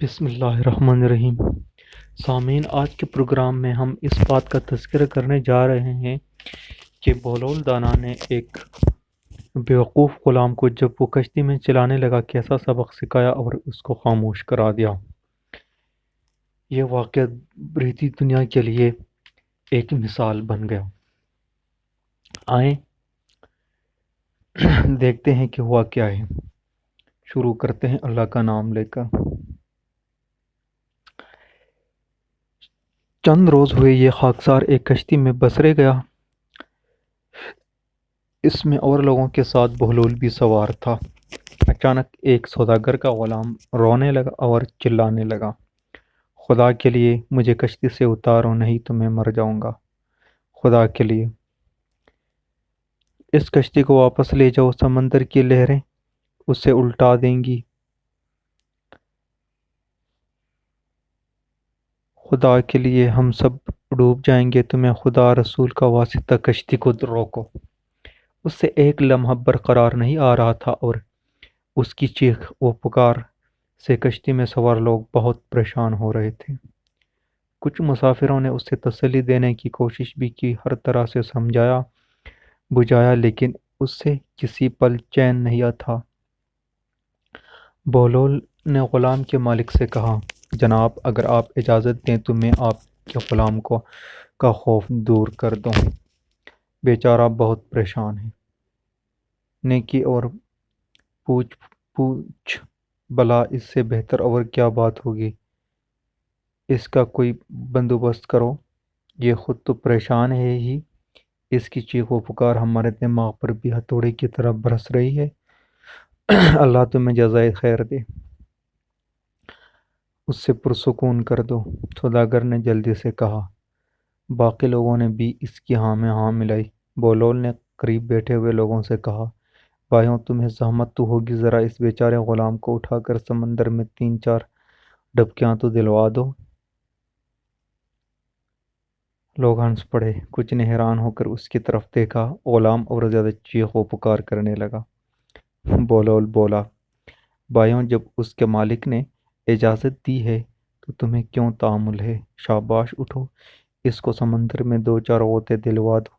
بسم اللہ الرحمن الرحیم۔ سامعین، آج کے پروگرام میں ہم اس بات کا تذکرہ کرنے جا رہے ہیں کہ بہلول دانا نے ایک بیوقوف غلام کو جب وہ کشتی میں چلانے لگا کیسا سبق سکھایا اور اس کو خاموش کرا دیا۔ یہ واقعہ بریتی دنیا کے لیے ایک مثال بن گیا۔ آئیں دیکھتے ہیں کہ ہوا کیا ہے۔ شروع کرتے ہیں اللہ کا نام لے کر۔ چند روز ہوئے یہ خاکسار ایک کشتی میں بسرے گیا۔ اس میں اور لوگوں کے ساتھ بہلول بھی سوار تھا۔ اچانک ایک سوداگر کا غلام رونے لگا اور چلانے لگا، خدا کے لیے مجھے کشتی سے اتارو، نہیں تو میں مر جاؤں گا۔ خدا کے لیے اس کشتی کو واپس لے جاؤ، سمندر کی لہریں اسے الٹا دیں گی۔ خدا کے لیے ہم سب ڈوب جائیں گے، تمہیں خدا رسول کا واسطہ، کشتی کو روکو۔ اس سے ایک لمحہ برقرار نہیں آ رہا تھا اور اس کی چیخ و پکار سے کشتی میں سوار لوگ بہت پریشان ہو رہے تھے۔ کچھ مسافروں نے اسے تسلی دینے کی کوشش بھی کی، ہر طرح سے سمجھایا بجھایا، لیکن اس سے کسی پل چین نہیں تھا۔ بہلول نے غلام کے مالک سے کہا، جناب، اگر آپ اجازت دیں تو میں آپ کے غلام کا خوف دور کر دوں۔ بیچارہ بہت پریشان ہے۔ نیکی اور پوچھ بھلا اس سے بہتر اور کیا بات ہوگی؟ اس کا کوئی بندوبست کرو۔ یہ خود تو پریشان ہے ہی، اس کی چیخ و پکار ہمارے دماغ پر بھی ہتھوڑے کی طرح برس رہی ہے۔ اللہ تمہیں جزائے خیر دے، اس سے پرسکون کر دو، سوداگر نے جلدی سے کہا۔ باقی لوگوں نے بھی اس کی ہاں میں ہاں ملائی۔ بہلول نے قریب بیٹھے ہوئے لوگوں سے کہا، بھائیوں، تمہیں زحمت تو ہوگی، ذرا اس بیچارے غلام کو اٹھا کر سمندر میں 3-4 ڈبکیاں تو دلوا دو۔ لوگ ہنس پڑے۔ کچھ نے حیران ہو کر اس کی طرف دیکھا۔ غلام اور زیادہ چیخ و پکار کرنے لگا۔ بہلول بولا، بھائیوں، جب اس کے مالک نے اجازت دی ہے تو تمہیں کیوں تامل ہے؟ شاباش، اٹھو، اس کو سمندر میں 2-4 غوطے دلوا دو۔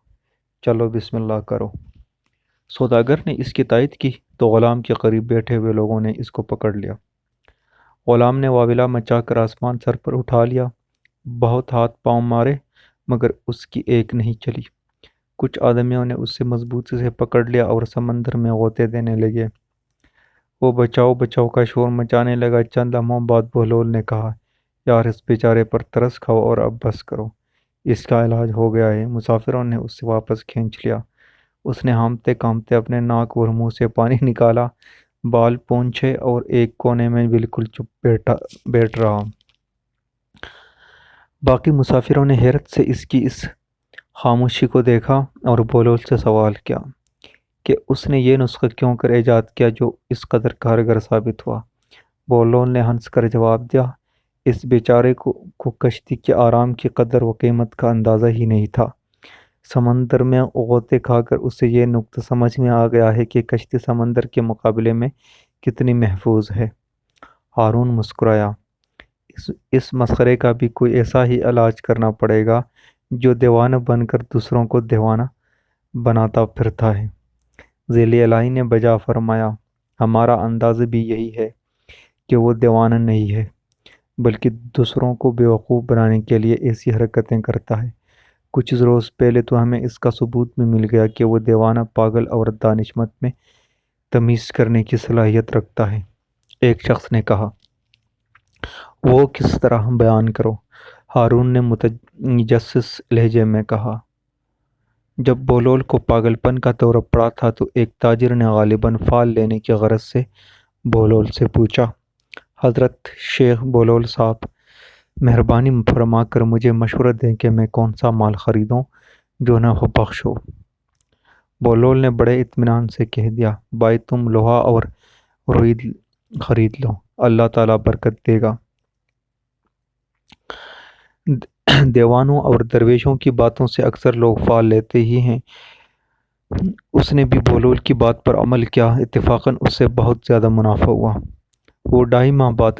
چلو بسم اللہ کرو۔ سوداگر نے اس کی تائید کی تو غلام کے قریب بیٹھے ہوئے لوگوں نے اس کو پکڑ لیا۔ غلام نے واویلا مچا کر آسمان سر پر اٹھا لیا۔ بہت ہاتھ پاؤں مارے مگر اس کی ایک نہیں چلی۔ کچھ آدمیوں نے اسے مضبوطی سے پکڑ لیا اور سمندر میں غوطے دینے لگے۔ وہ بچاؤ بچاؤ کا شور مچانے لگا۔ چند لمحوں بعد بہلول نے کہا، یار، اس بیچارے پر ترس کھاؤ اور اب بس کرو، اس کا علاج ہو گیا ہے۔ مسافروں نے اسے واپس کھینچ لیا۔ اس نے ہامتے کامتے اپنے ناک اور منہ سے پانی نکالا، بال پونچھے اور ایک کونے میں بالکل چپ بیٹھ رہا۔ باقی مسافروں نے حیرت سے اس کی اس خاموشی کو دیکھا اور بہلول سے سوال کیا کہ اس نے یہ نسخہ کیوں کر ایجاد کیا جو اس قدر کارگر ثابت ہوا۔ بہلول نے ہنس کر جواب دیا، اس بیچارے کو کشتی کے آرام کی قدر و قیمت کا اندازہ ہی نہیں تھا۔ سمندر میں غوطے کھا کر اسے یہ نکتہ سمجھ میں آ گیا ہے کہ کشتی سمندر کے مقابلے میں کتنی محفوظ ہے۔ ہارون مسکرایا، اس مسخرے کا بھی کوئی ایسا ہی علاج کرنا پڑے گا جو دیوانہ بن کر دوسروں کو دیوانہ بناتا پھرتا ہے۔ ذیل الہی نے بجا فرمایا، ہمارا انداز بھی یہی ہے کہ وہ دیوانہ نہیں ہے بلکہ دوسروں کو بیوقوف بنانے کے لیے ایسی حرکتیں کرتا ہے۔ کچھ روز پہلے تو ہمیں اس کا ثبوت بھی مل گیا کہ وہ دیوانہ، پاگل اور دانشمند میں تمیز کرنے کی صلاحیت رکھتا ہے۔ ایک شخص نے کہا، وہ کس طرح بیان کرو؟ ہارون نے متجسس لہجے میں کہا، جب بہلول کو پاگل پن کا دورہ پڑا تھا تو ایک تاجر نے غالباً فال لینے کی غرض سے بہلول سے پوچھا، حضرت شیخ بہلول صاحب، مہربانی فرما کر مجھے مشورہ دیں کہ میں کون سا مال خریدوں جو نہ ہو بخش ہو۔ بہلول نے بڑے اطمینان سے کہہ دیا، بھائی، تم لوہا اور روئی خرید لو، اللہ تعالیٰ برکت دے گا۔ دیوانوں اور درویشوں کی باتوں سے اکثر لوگ فال لیتے ہی ہیں۔ اس نے بھی بہلول کی بات پر عمل کیا۔ اتفاقاً اس سے بہت زیادہ منافع ہوا۔ وہ 2.5 ماہ بعد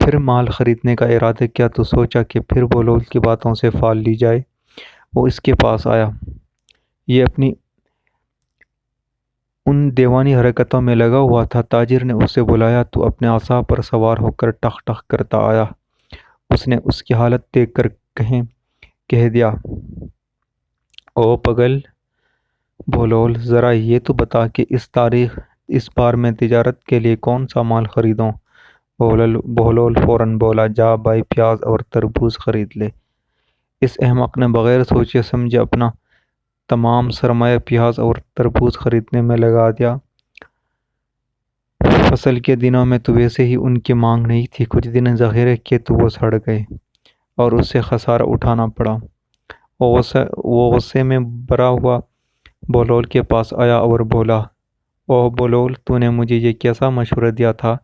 پھر مال خریدنے کا ارادہ کیا تو سوچا کہ پھر بولول کی باتوں سے فال لی جائے۔ وہ اس کے پاس آیا، یہ اپنی ان دیوانی حرکتوں میں لگا ہوا تھا۔ تاجر نے اسے بلایا تو اپنے عصا پر سوار ہو کر ٹخ ٹخ کرتا آیا۔ اس نے اس کی حالت دیکھ کر کہہ دیا، او پگل بھولول، ذرا یہ تو بتا کہ اس بار میں تجارت کے لیے کون سا مال خریدوں؟ بھولول فوراً بولا، جا بھائی، پیاز اور تربوز خرید لے۔ اس احمق نے بغیر سوچے سمجھے اپنا تمام سرمایہ پیاز اور تربوز خریدنے میں لگا دیا۔ فصل کے دنوں میں تو ویسے ہی ان کی مانگ نہیں تھی، کچھ دن ذخیرے کیے تو وہ سڑ گئے اور اس سے خسارہ اٹھانا پڑا۔ وہ غصے میں بھرا ہوا بولول کے پاس آیا اور بولا، اوہ بولول، تو نے مجھے یہ کیسا مشورہ دیا تھا؟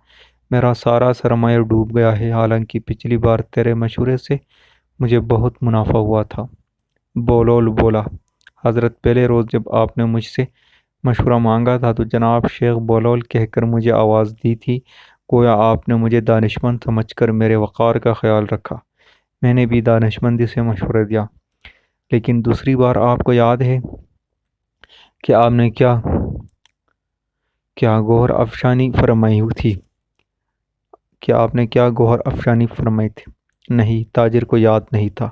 میرا سارا سرمایہ ڈوب گیا ہے، حالانکہ پچھلی بار تیرے مشورے سے مجھے بہت منافع ہوا تھا۔ بولول بولا، حضرت، پہلے روز جب آپ نے مجھ سے مشورہ مانگا تھا تو جناب شیخ بولول کہہ کر مجھے آواز دی تھی، گویا آپ نے مجھے دانشمند سمجھ کر میرے وقار کا خیال رکھا۔ میں نے بھی دانشمندی سے مشورہ دیا، لیکن دوسری بار آپ کو یاد ہے کہ آپ نے کیا گوہر افشانی فرمائی تھی؟ نہیں، تاجر کو یاد نہیں تھا۔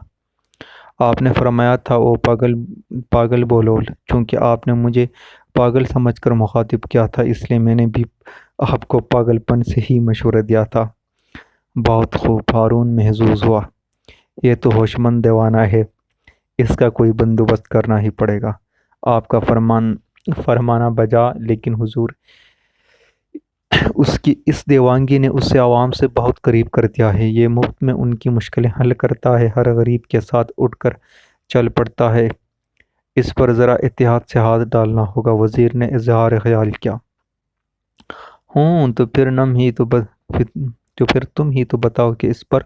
آپ نے فرمایا تھا، او پاگل بولول، چونکہ آپ نے مجھے پاگل سمجھ کر مخاطب کیا تھا، اس لیے میں نے بھی آپ کو پاگل پن سے ہی مشورہ دیا تھا۔ بہت خوب، ہارون محظوظ ہوا، یہ تو ہوشمند دیوانہ ہے، اس کا کوئی بندوبست کرنا ہی پڑے گا۔ آپ کا فرمانا بجا، لیکن حضور، اس کی اس دیوانگی نے اسے عوام سے بہت قریب کر دیا ہے، یہ مفت میں ان کی مشکلیں حل کرتا ہے، ہر غریب کے ساتھ اٹھ کر چل پڑتا ہے، اس پر ذرا احتیاط سے ہاتھ ڈالنا ہوگا۔ وزیر نے اظہار خیال کیا، ہوں، تو پھر تم ہی تو بتاؤ کہ اس پر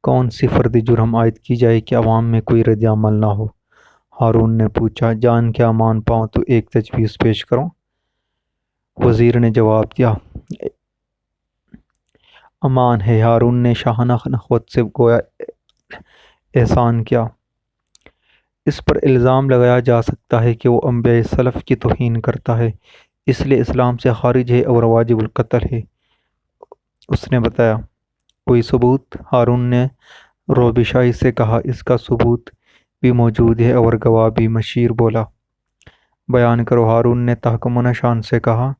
کون سی فردی جرم عائد کی جائے کہ عوام میں کوئی رد عمل نہ ہو؟ ہارون نے پوچھا، جان کیا مان پاؤں تو ایک تجویز پیش کروں؟ وزیر نے جواب دیا، امان ہے۔ ہارون نے شاہانہ نخوت سے گویا احسان کیا، اس پر الزام لگایا جا سکتا ہے کہ وہ انبیاء سلف کی توہین کرتا ہے، اس لیے اسلام سے خارج ہے اور واجب القتل ہے۔ اس نے بتایا، کوئی ثبوت؟ ہارون نے روبشائی سے کہا، اس کا ثبوت بھی موجود ہے اور گواہ بھی۔ مشیر بولا، بیان کرو۔ ہارون نے تحکمانہ شان سے کہا،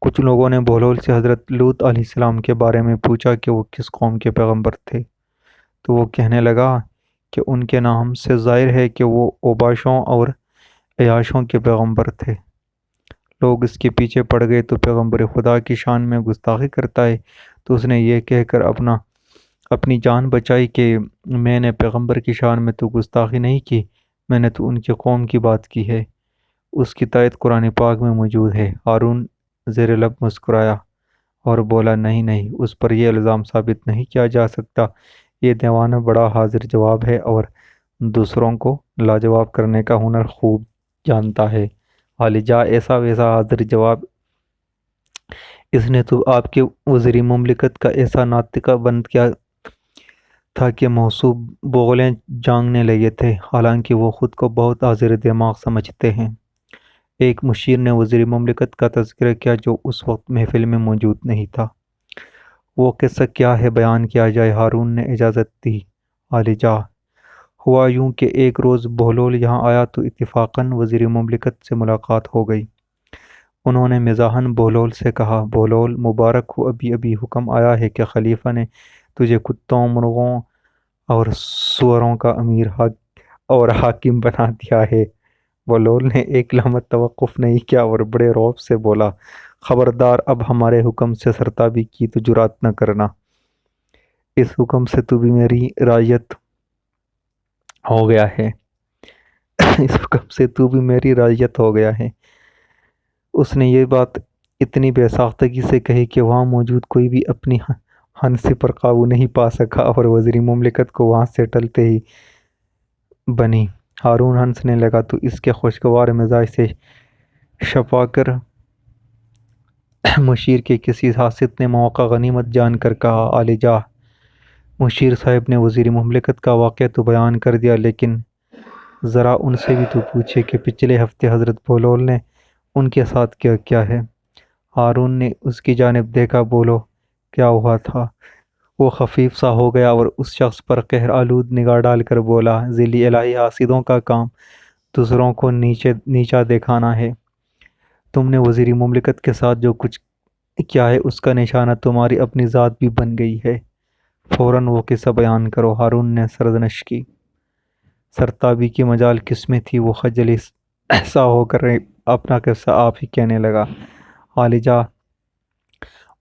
کچھ لوگوں نے بہلول سے حضرت لوط علیہ السلام کے بارے میں پوچھا کہ وہ کس قوم کے پیغمبر تھے، تو وہ کہنے لگا کہ ان کے نام سے ظاہر ہے کہ وہ اوباشوں اور عیاشوں کے پیغمبر تھے۔ لوگ اس کے پیچھے پڑ گئے تو پیغمبر خدا کی شان میں گستاخی کرتا ہے، تو اس نے یہ کہہ کر اپنی جان بچائی کہ میں نے پیغمبر کی شان میں تو گستاخی نہیں کی، میں نے تو ان کی قوم کی بات کی ہے۔ اس کی تائید قرآن پاک میں موجود ہے۔ ہارون زیر لب مسکرایا اور بولا، نہیں نہیں، اس پر یہ الزام ثابت نہیں کیا جا سکتا، یہ دیوانہ بڑا حاضر جواب ہے اور دوسروں کو لاجواب کرنے کا ہنر خوب جانتا ہے۔ والجا، ایسا ویسا حاضر جواب، اس نے تو آپ کے وزیر مملکت کا ایسا ناطقہ بند کیا تھا کہ محسوب بغلیں جانگنے لگے تھے، حالانکہ وہ خود کو بہت حاضر دماغ سمجھتے ہیں۔ ایک مشیر نے وزیر مملکت کا تذکرہ کیا جو اس وقت محفل میں موجود نہیں تھا۔ وہ قصہ کیا ہے، بیان کیا جائے؟ ہارون نے اجازت دی۔ والجا، ہوا یوں کہ ایک روز بہلول یہاں آیا تو اتفاقاً وزیر مملکت سے ملاقات ہو گئی۔ انہوں نے مزاحاً بہلول سے کہا، بہلول مبارک ہو، ابھی حکم آیا ہے کہ خلیفہ نے تجھے کتوں، مرغوں اور سوروں کا امیر اور حاکم بنا دیا ہے۔ بہلول نے ایک لمحہ توقف نہیں کیا اور بڑے رعب سے بولا، خبردار، اب ہمارے حکم سے سرتابی کی تو جرات نہ کرنا، اس حکم سے تو بھی میری رعیت ہو گیا ہے اس حکم سے تو بھی میری رعیت ہو گیا ہے۔ اس نے یہ بات اتنی بے ساختگی سے کہی کہ وہاں موجود کوئی بھی اپنی ہنسی پر قابو نہیں پا سکا اور وزیر مملکت کو وہاں سے ٹلتے ہی بنی۔ ہارون ہنسنے لگا تو اس کے خوشگوار مزاج سے شفا کر مشیر کے کسی حاسد نے موقع غنیمت جان کر کہا، عالی جاہ، مشیر صاحب نے وزیر مملکت کا واقعہ تو بیان کر دیا، لیکن ذرا ان سے بھی تو پوچھے کہ پچھلے ہفتے حضرت بولول نے ان کے ساتھ کیا کیا ہے۔ ہارون نے اس کی جانب دیکھا۔ بولو، کیا ہوا تھا؟ وہ خفیف سا ہو گیا اور اس شخص پر قہر آلود نگاہ ڈال کر بولا، ذیلی الہی حاسدوں کا کام دوسروں کو نیچا دکھانا ہے۔ تم نے وزیر مملکت کے ساتھ جو کچھ کیا ہے اس کا نشانہ تمہاری اپنی ذات بھی بن گئی ہے۔ فوراً وہ قصہ بیان کرو۔ ہارون نے سرزنش کی۔ سرتابی کی مجال کس میں تھی؟ وہ خجلی سا ہو کر اپنا قصہ آپ ہی کہنے لگا۔ عالی جاہ،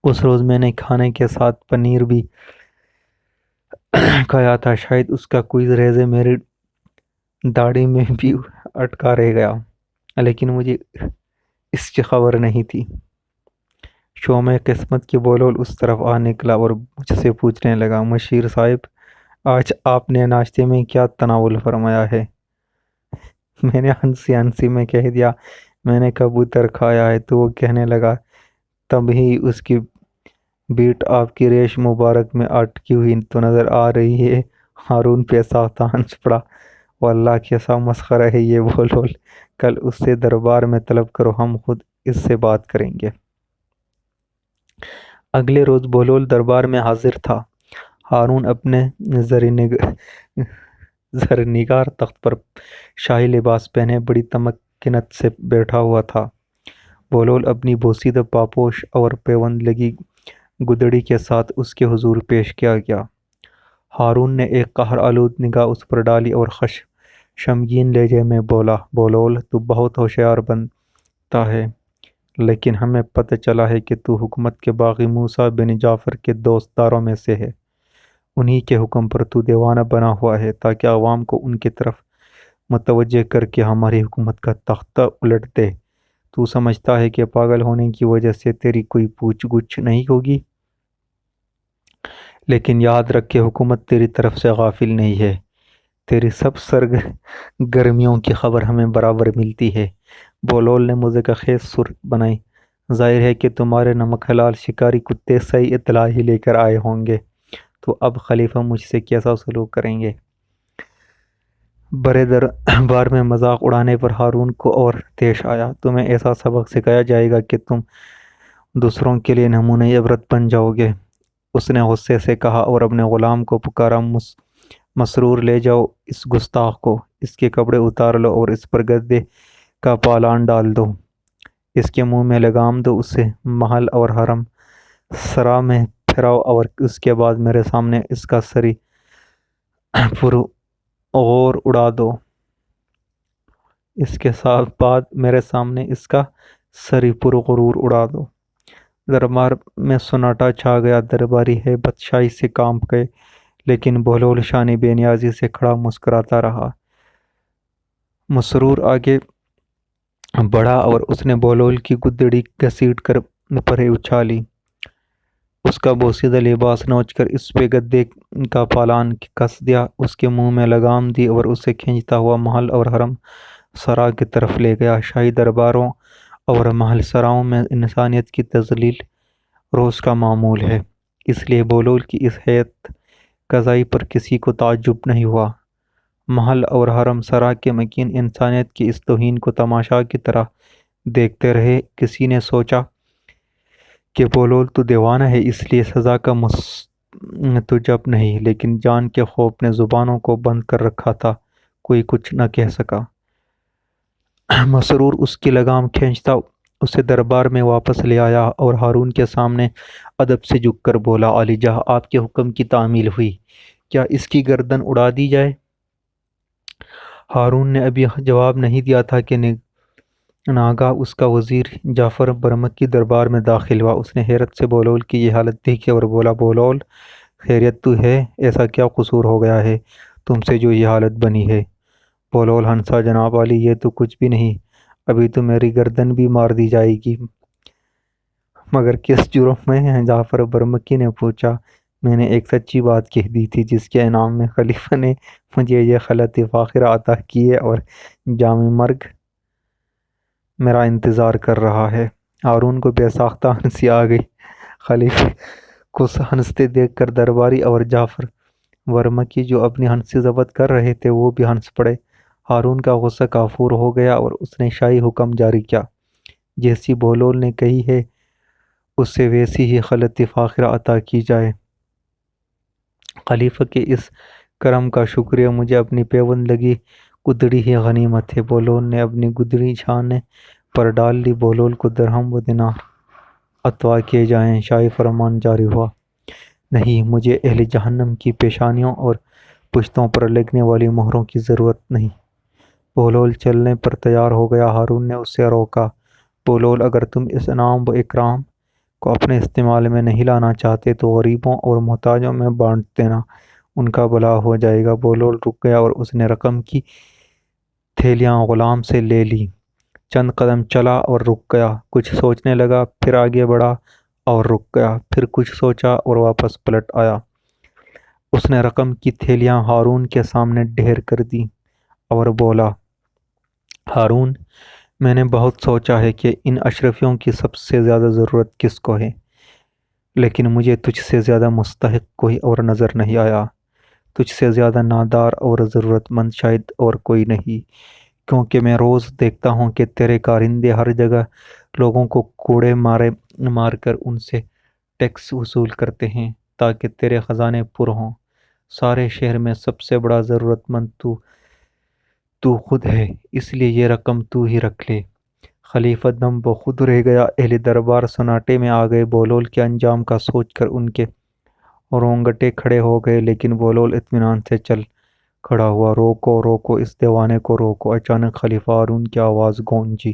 اس روز میں نے کھانے کے ساتھ پنیر بھی کھایا تھا، شاید اس کا کوئی ریزے میری داڑھی میں بھی اٹکا رہ گیا، لیکن مجھے اس کی خبر نہیں تھی۔ شومِ قسمت کی بولول اس طرف آ نکلا اور مجھ سے پوچھنے لگا، مشیر صاحب، آج آپ نے ناشتے میں کیا تناول فرمایا ہے؟ میں نے ہنسی ہنسی میں کہہ دیا، میں نے کبوتر کھایا ہے۔ تو وہ کہنے لگا، تب ہی اس کی بیٹ آپ کی ریش مبارک میں اٹکی ہوئی تو نظر آ رہی ہے۔ ہارون پیسا ہنس پڑا، واللہ کیسا مسخرہ ہے یہ بولول، کل اس سے دربار میں طلب کرو، ہم خود اس سے بات کریں گے۔ اگلے روز بولول دربار میں حاضر تھا۔ ہارون اپنے زرنگار تخت پر شاہی لباس پہنے بڑی تمکنت سے بیٹھا ہوا تھا۔ بولول اپنی بوسیدہ پاپوش اور پیوند لگی گدڑی کے ساتھ اس کے حضور پیش کیا گیا۔ ہارون نے ایک قہر آلود نگاہ اس پر ڈالی اور شمگین لہجے میں بولا، بولول، تو بہت ہوشیار بنتا ہے، لیکن ہمیں پتہ چلا ہے کہ تو حکومت کے باغی موسیٰ بن جعفر کے دوستداروں میں سے ہے۔ انہی کے حکم پر تو دیوانہ بنا ہوا ہے تاکہ عوام کو ان کی طرف متوجہ کر کے ہماری حکومت کا تختہ الٹ دے۔ تو سمجھتا ہے کہ پاگل ہونے کی وجہ سے تیری کوئی پوچھ گچھ نہیں ہوگی، لیکن یاد رکھ کہ حکومت تیری طرف سے غافل نہیں ہے۔ تیری سب سرگرمیوں کی خبر ہمیں برابر ملتی ہے۔ بولول نے مذاق خیز سر بنائی، ظاہر ہے کہ تمہارے نمک حلال شکاری کتے صحیح اطلاع ہی لے کر آئے ہوں گے، تو اب خلیفہ مجھ سے کیسا سلوک کریں گے؟ بڑے دربار میں مذاق اڑانے پر ہارون کو اور طیش آیا۔ تمہیں ایسا سبق سکھایا جائے گا کہ تم دوسروں کے لیے نمونہ عبرت بن جاؤ گے، اس نے غصے سے کہا اور اپنے غلام کو پکارا، مسرور لے جاؤ اس گستاخ کو، اس کے کپڑے اتار لو اور اس پر گدے کا پالان ڈال دو، اس کے منہ میں لگام دو، اسے محل اور حرم سرا میں پھراؤ اور اس کے بعد میرے سامنے اس کا سری غور اڑا دو۔ اس کے بعد میرے سامنے اس کا سری غرور اڑا دو۔ دربار میں سناٹا چھا گیا۔ درباری ہیبت شاہی سے کانپ گئے، لیکن بولول شانی بے نیازی سے کھڑا مسکراتا رہا۔ مسرور آگے بڑھا اور اس نے بولول کی گدڑی گھسیٹ کر پرے اچھالی، اس کا بوسیدہ لباس نوچ کر اس پہ گدے کا پالان کس دیا، اس کے منہ میں لگام دی اور اسے کھینچتا ہوا محل اور حرم سرا کی طرف لے گیا۔ شاہی درباروں اور محل سراؤں میں انسانیت کی تذلیل روز کا معمول ہے، اس لیے بولول کی اس ہیئت قضائی پر کسی کو تعجب نہیں ہوا۔ محل اور حرم سرا کے مکین انسانیت کی اس توہین کو تماشا کی طرح دیکھتے رہے۔ کسی نے سوچا کہ بولول تو دیوانہ ہے، اس لیے سزا کا مستوجب نہیں، لیکن جان کے خوف نے زبانوں کو بند کر رکھا تھا، کوئی کچھ نہ کہہ سکا۔ مسرور اس کی لگام کھینچتا اسے دربار میں واپس لے آیا اور ہارون کے سامنے ادب سے جھک کر بولا، عالی جاہ، آپ کے حکم کی تعمیل ہوئی، کیا اس کی گردن اڑا دی جائے؟ ہارون نے ابھی جواب نہیں دیا تھا کہ ناگاہ اس کا وزیر جعفر برمکی دربار میں داخل ہوا۔ اس نے حیرت سے بولول کی یہ حالت دیکھی اور بولا، بولول، خیریت تو ہے؟ ایسا کیا قصور ہو گیا ہے تم سے جو یہ حالت بنی ہے؟ بولول ہنسا، جناب عالی، یہ تو کچھ بھی نہیں، ابھی تو میری گردن بھی مار دی جائے گی۔ مگر کس جرم میں؟ جعفر برمکی نے پوچھا۔ میں نے ایک سچی بات کہہ دی تھی جس کے انعام میں خلیفہ نے مجھے یہ خلعت فاخرہ عطا کی ہے اور جامِ مرگ میرا انتظار کر رہا ہے۔ ہارون کو بے ساختہ ہنسی آ گئی۔ خلیفہ کو ہنستے دیکھ کر درباری اور جعفر ورمکی جو اپنی ہنسی ضبط کر رہے تھے وہ بھی ہنس پڑے۔ ہارون کا غصہ کافور ہو گیا اور اس نے شاہی حکم جاری کیا، جیسی بہلول نے کہی ہے اسے ویسی ہی خلعت فاخرہ عطا کی جائے۔ خلیفہ کے اس کرم کا شکریہ، مجھے اپنی پیوند لگی گدڑی ہی غنیمت ہے۔ بہلول نے اپنی گدڑی چھانے پر ڈال دی۔ بہلول کو درہم و دینار عطا کیے جائیں۔ شاہی فرمان جاری ہوا، نہیں، مجھے اہل جہنم کی پیشانیوں اور پشتوں پر لگنے والی مہروں کی ضرورت نہیں۔ بہلول چلنے پر تیار ہو گیا۔ ہارون نے اسے روکا۔ بہلول، اگر تم اس انعام و اکرام کو اپنے استعمال میں نہیں لانا چاہتے تو غریبوں اور محتاجوں میں بانٹ دینا، ان کا بھلا ہو جائے گا۔ بہلول رک گیا اور اس نے رقم کی تھیلیاں غلام سے لے لی۔ چند قدم چلا اور رک گیا، کچھ سوچنے لگا، پھر آگے بڑھا اور رک گیا، پھر کچھ سوچا اور واپس پلٹ آیا۔ اس نے رقم کی تھیلیاں ہارون کے سامنے ڈھیر کر دی اور بولا، ہارون، میں نے بہت سوچا ہے کہ ان اشرفیوں کی سب سے زیادہ ضرورت کس کو ہے، لیکن مجھے تجھ سے زیادہ مستحق کوئی اور نظر نہیں آیا۔ تجھ سے زیادہ نادار اور ضرورت مند شاید اور کوئی نہیں، کیونکہ میں روز دیکھتا ہوں کہ تیرے کارندے ہر جگہ لوگوں کو کوڑے مار کر ان سے ٹیکس وصول کرتے ہیں تاکہ تیرے خزانے پر ہوں۔ سارے شہر میں سب سے بڑا ضرورت مند تو خود ہے، اس لیے یہ رقم تو ہی رکھ لے۔ خلیفہ دم بخود رہ گیا۔ اہل دربار سناٹے میں آ گئے۔ بہلول کے انجام کا سوچ کر ان کے رونگٹے کھڑے ہو گئے، لیکن بہلول اطمینان سے چل کھڑا ہوا۔ روکو روکو، اس دیوانے کو روکو! اچانک خلیفہ ہارون کی آواز گونجی۔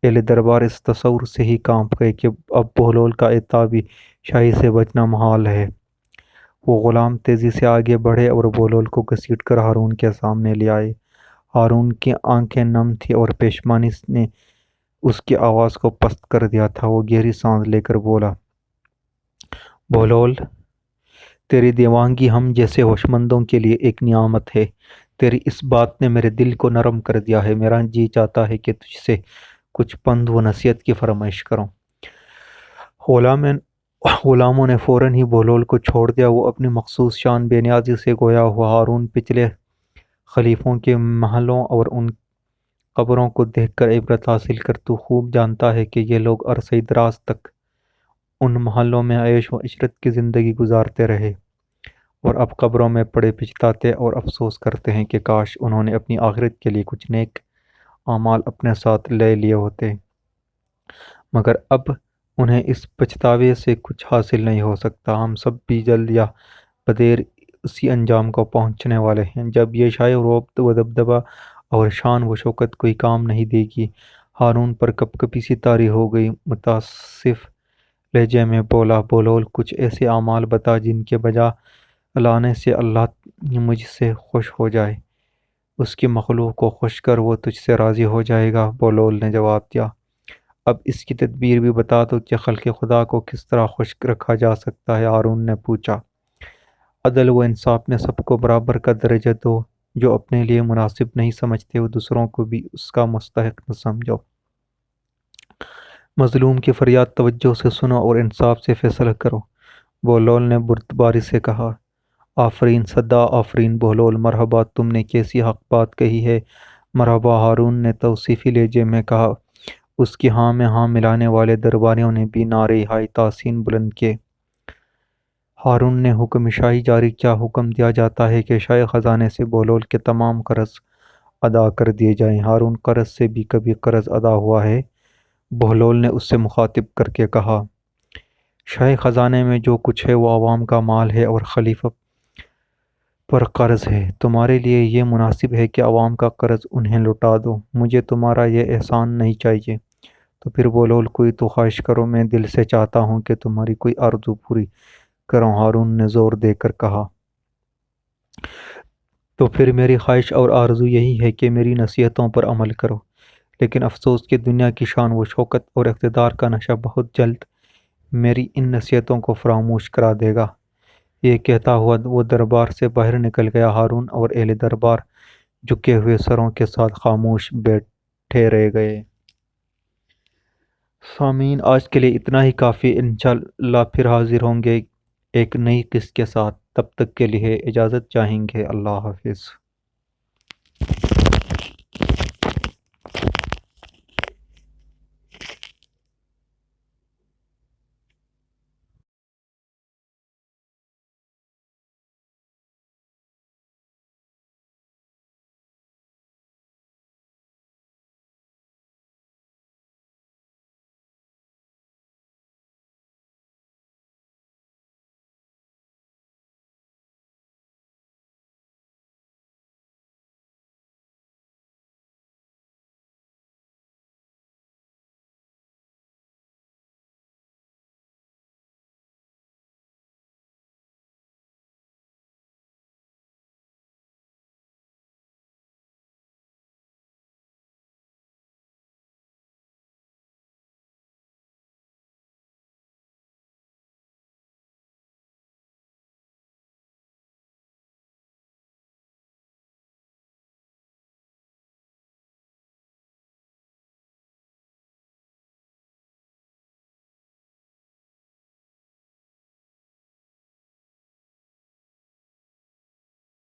اہل دربار اس تصور سے ہی کانپ گئے کہ اب بہلول کا عتابی شاہی سے بچنا محال ہے۔ وہ غلام تیزی سے آگے بڑھے اور بہلول کو گھسیٹ کر ہارون کے سامنے لے آئے۔ ہارون کی آنکھیں نم تھیں اور پیشمانی نے اس کی آواز کو پست کر دیا تھا۔ وہ گہری سانس لے کر بولا، بہلول، تیری دیوانگی ہم جیسے ہوشمندوں کے لیے ایک نعمت ہے۔ تیری اس بات نے میرے دل کو نرم کر دیا ہے۔ میرا جی چاہتا ہے کہ تجھ سے کچھ پند و نصیحت کی فرمائش کروں۔ غلاموں نے فوراً ہی بہلول کو چھوڑ دیا۔ وہ اپنی مخصوص شان بے نیازی سے گویا ہوا۔ ہارون، پچھلے خلیفوں کے محلوں اور ان قبروں کو دیکھ کر عبرت حاصل کر۔ تو خوب جانتا ہے کہ یہ لوگ عرصہ دراز تک ان محلوں میں عیش و عشرت کی زندگی گزارتے رہے اور اب قبروں میں پڑے پچھتاتے اور افسوس کرتے ہیں کہ کاش انہوں نے اپنی آخرت کے لیے کچھ نیک اعمال اپنے ساتھ لے لیے ہوتے، مگر اب انہیں اس پچھتاوے سے کچھ حاصل نہیں ہو سکتا۔ ہم سب بھی جلد یا بدیر اسی انجام کو پہنچنے والے ہیں۔ جب یہ شاہی رعب و دبدبہ اور شان و شوکت کوئی کام نہیں دے گی۔ ہارون پر کپ کپی سی طاری ہو گئی۔ متاسف لہجے میں بولا، بہلول، کچھ ایسے اعمال بتا جن کے بجا لانے سے اللہ مجھ سے خوش ہو جائے۔ اس کی مخلوق کو خوش کر، وہ تجھ سے راضی ہو جائے گا۔ بہلول نے جواب دیا، اب اس کی تدبیر بھی بتا دو کہ خلق خدا کو کس طرح خوش رکھا جا سکتا ہے۔ ہارون نے پوچھا، عدل و انصاف میں سب کو برابر کا درجہ دو، جو اپنے لیے مناسب نہیں سمجھتے وہ دوسروں کو بھی اس کا مستحق نہ سمجھو۔ مظلوم کی فریاد توجہ سے سنو اور انصاف سے فیصلہ کرو۔ بہلول نے بردباری سے کہا، آفرین، صدا آفرین بہلول، مرحبا، تم نے کیسی حق بات کہی ہے۔ مرحبا، ہارون نے توصیفی لہجے میں کہا۔ اس کی ہاں میں ہاں ملانے والے درباریوں نے بھی نعرے ہائے تحسین بلند کیے۔ ہارون نے حکم شاہی جاری کیا۔ حکم دیا جاتا ہے کہ شاہی خزانے سے بہلول کے تمام قرض ادا کر دیے جائیں۔ ہارون، قرض سے بھی کبھی قرض ادا ہوا ہے؟ بہلول نے اس سے مخاطب کر کے کہا، شاہی خزانے میں جو کچھ ہے وہ عوام کا مال ہے اور خلیفہ پر قرض ہے۔ تمہارے لیے یہ مناسب ہے کہ عوام کا قرض انہیں لوٹا دو۔ مجھے تمہارا یہ احسان نہیں چاہیے۔ تو پھر بہلول، کوئی تو خواہش کرو، میں دل سے چاہتا ہوں کہ تمہاری کوئی آرزو پوری کروں۔ ہارون نے زور دے کر کہا، تو پھر میری خواہش اور آرزو یہی ہے کہ میری نصیحتوں پر عمل کرو، لیکن افسوس کہ دنیا کی شان و شوکت اور اقتدار کا نشہ بہت جلد میری ان نصیحتوں کو فراموش کرا دے گا۔ یہ کہتا ہوا وہ دربار سے باہر نکل گیا۔ ہارون اور اہل دربار جھکے ہوئے سروں کے ساتھ خاموش بیٹھے رہ گئے۔ سامعین، آج کے لیے اتنا ہی کافی، انشاءاللہ پھر حاضر ہوں گے ایک نئی قسط کے ساتھ۔ تب تک کے لیے اجازت چاہیں گے۔ اللہ حافظ۔